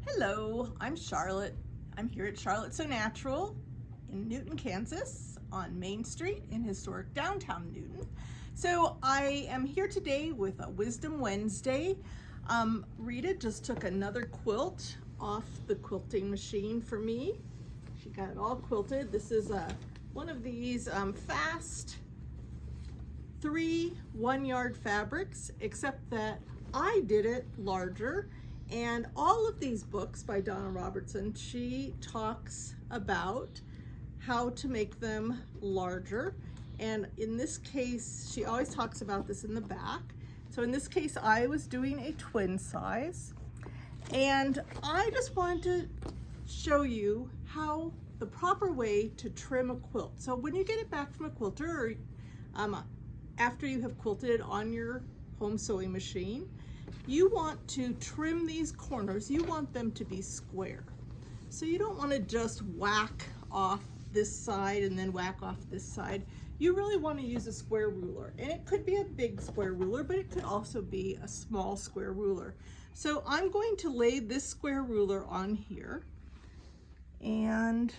Hello, I'm Charlotte. I'm here at Charlotte So Natural in Newton, Kansas on Main Street in historic downtown Newton. So I am here today with a Wisdom Wednesday. Rita just took another quilt off the quilting machine for me. She got it all quilted. This is one of these fast 3 1-yard fabrics, except that I did it larger. And all of these books by Donna Robertson, she talks about how to make them larger. And in this case, she always talks about this in the back. So in this case, I was doing a twin size. And I just wanted to show you how the proper way to trim a quilt. So when you get it back from a quilter, or after you have quilted it on your home sewing machine, you want to trim these corners. You want them to be square. So you don't want to just whack off this side and then whack off this side. You really want to use a square ruler. And it could be a big square ruler, but it could also be a small square ruler. So I'm going to lay this square ruler on here. And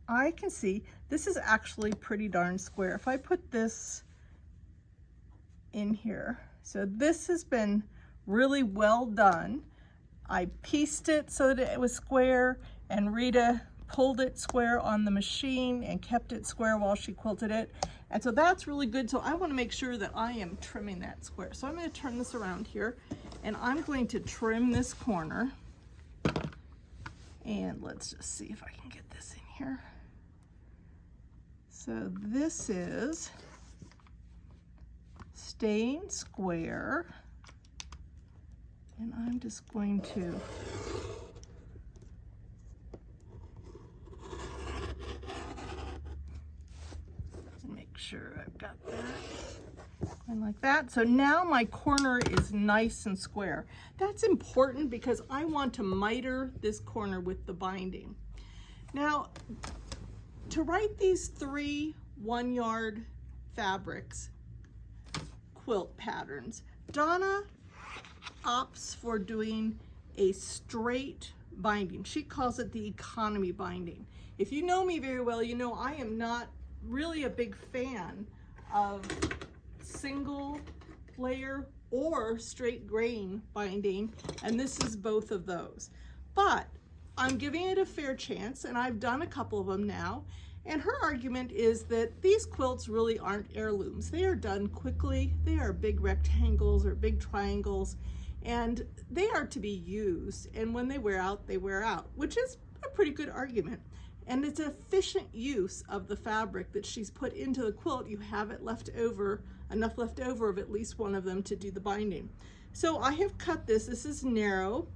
I can see this is actually pretty darn square. If I put this in here, so this has been really well done. I pieced it so that it was square, and Rita pulled it square on the machine and kept it square while she quilted it. And so that's really good. So I want to make sure that I am trimming that square. So I'm going to turn this around here, and I'm going to trim this corner. And let's just see if I can get this in here. So this is staying square. And I'm just going to make sure I've got that. And like that. So now my corner is nice and square. That's important because I want to miter this corner with the binding. Now, to write these 3 1-yard fabrics, quilt patterns, Donna opts for doing a straight binding. She calls it the economy binding. If you know me very well, you know I am not really a big fan of single layer or straight grain binding, and this is both of those. But I'm giving it a fair chance, and I've done a couple of them now. And her argument is that these quilts really aren't heirlooms. They are done quickly. They are big rectangles or big triangles, and they are to be used. And when they wear out, which is a pretty good argument. And it's an efficient use of the fabric that she's put into the quilt. You have it left over, enough left over of at least one of them to do the binding. So I have cut this. This is narrow.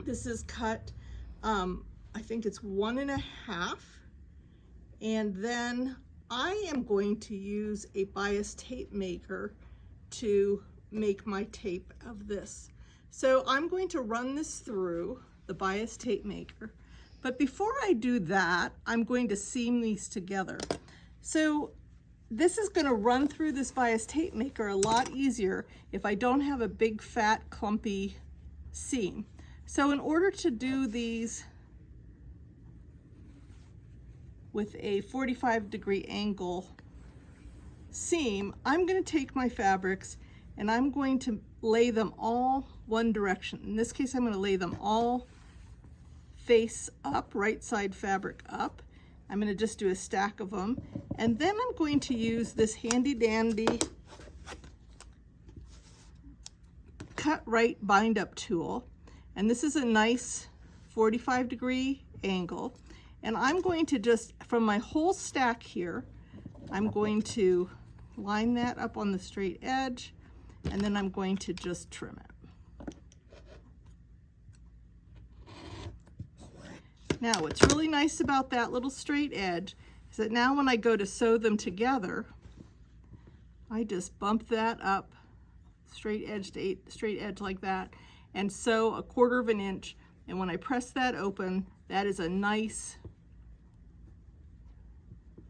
This is cut, I think it's 1.5. And then I am going to use a bias tape maker to make my tape of this. So I'm going to run this through the bias tape maker. But before I do that, I'm going to seam these together. So this is going to run through this bias tape maker a lot easier if I don't have a big fat clumpy seam. So in order to do these with a 45-degree angle seam, I'm going to take my fabrics and I'm going to lay them all one direction. In this case, I'm going to lay them all face up, right side fabric up. I'm going to just do a stack of them, and then I'm going to use this handy dandy cut right bind up tool, and this is a nice 45-degree angle. And I'm going to just, from my whole stack here, I'm going to line that up on the straight edge, and then I'm going to just trim it. Now, what's really nice about that little straight edge is that now when I go to sew them together, I just bump that up straight edge to straight edge like that and sew 1/4 inch. And when I press that open, that is a nice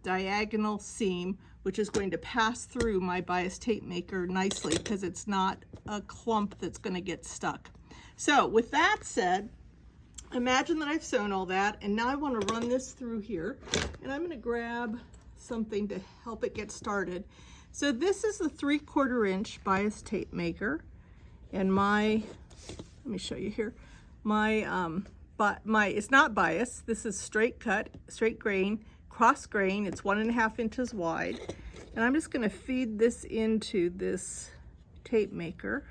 diagonal seam, which is going to pass through my bias tape maker nicely because it's not a clump that's going to get stuck. So with that said, imagine that I've sewn all that, and now I want to run this through here, and I'm going to grab something to help it get started. So this is the 3/4 inch bias tape maker, and let me show you here, it's not bias, this is straight cut, straight grain, cross grain, it's 1.5 inches wide, and I'm just going to feed this into this tape maker.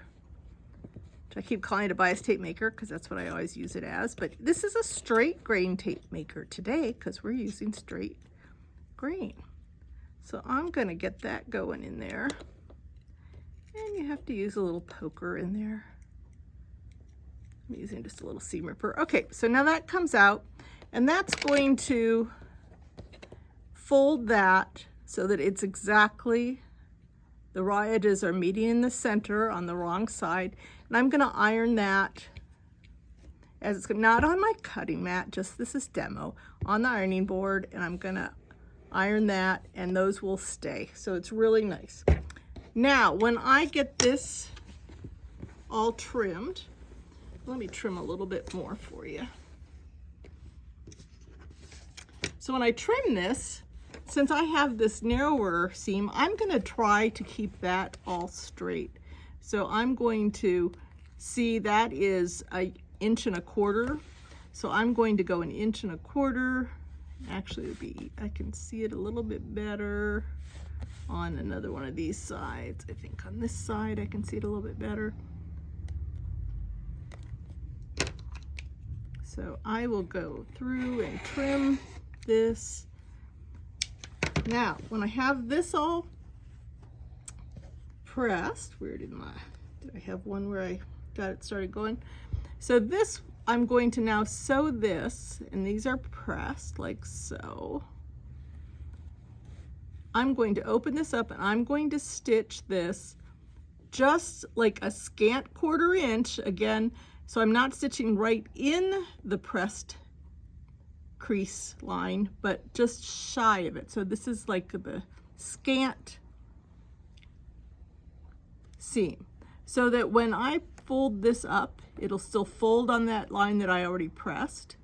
I keep calling it a bias tape maker because that's what I always use it as, but this is a straight grain tape maker today because we're using straight grain. So I'm going to get that going in there, and you have to use a little poker in there. I'm using just a little seam ripper. Okay, so now that comes out, and that's going to fold that so that it's exactly, the raw edges are meeting in the center on the wrong side. And I'm gonna iron that as it's not on my cutting mat, just this is demo, on the ironing board, and I'm gonna iron that, and those will stay. So it's really nice. Now, when I get this all trimmed, let me trim a little bit more for you. So when I trim this, since I have this narrower seam, I'm gonna try to keep that all straight. So I'm going to see that is 1.25 inches. So I'm going to go 1.25 inches. Actually, I can see it a little bit better on another one of these sides. I think on this side I can see it a little bit better. So I will go through and trim this. Now, when I have this all pressed, did I have one where I got it started going? So this, I'm going to now sew this, and these are pressed like so. I'm going to open this up, and I'm going to stitch this just like a scant 1/4 inch again, so I'm not stitching right in the pressed crease line, but just shy of it. So this is like the scant seam, so that when I fold this up, it'll still fold on that line that I already pressed.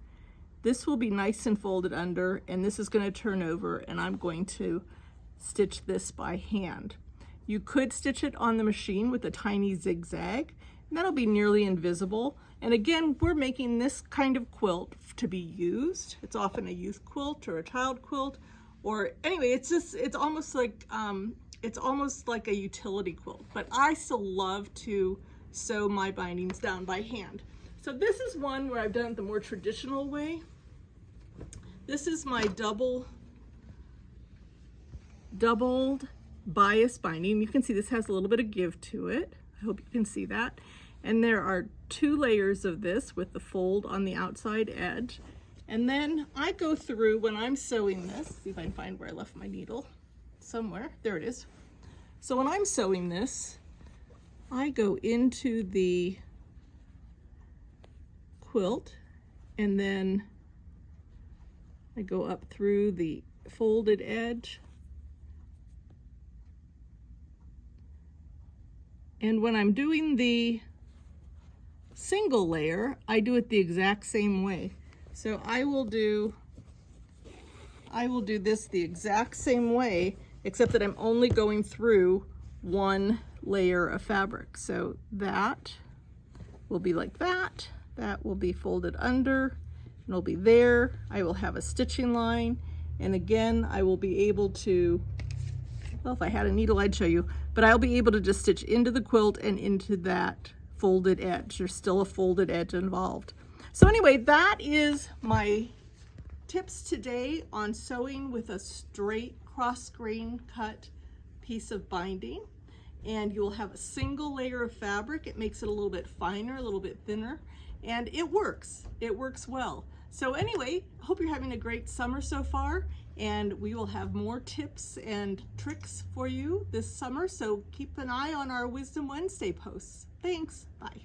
This will be nice and folded under, and this is going to turn over, and I'm going to stitch this by hand. You could stitch it on the machine with a tiny zigzag, and that'll be nearly invisible. And again, we're making this kind of quilt to be used. It's often a youth quilt or a child quilt, or anyway, it's almost like a utility quilt, but I still love to sew my bindings down by hand. So this is one where I've done it the more traditional way. This is my doubled bias binding. You can see this has a little bit of give to it. I hope you can see that. And there are 2 layers of this with the fold on the outside edge. And then I go through, when I'm sewing this, see if I can find where I left my needle somewhere. There it is. So when I'm sewing this, I go into the quilt, and then I go up through the folded edge. And when I'm doing the single layer, I do it the exact same way. So I will do this the exact same way, except that I'm only going through 1 layer of fabric. So that will be like that. That will be folded under, and it'll be there. I will have a stitching line, and again, I will be able to, well, if I had a needle, I'd show you, but I'll be able to just stitch into the quilt and into that folded edge. There's still a folded edge involved. So anyway, that is my tips today on sewing with a straight cross grain cut piece of binding. And you'll have a single layer of fabric. It makes it a little bit finer, a little bit thinner, and it works. It works well. So anyway, hope you're having a great summer so far, and we will have more tips and tricks for you this summer. So keep an eye on our Wisdom Wednesday posts. Thanks. Bye.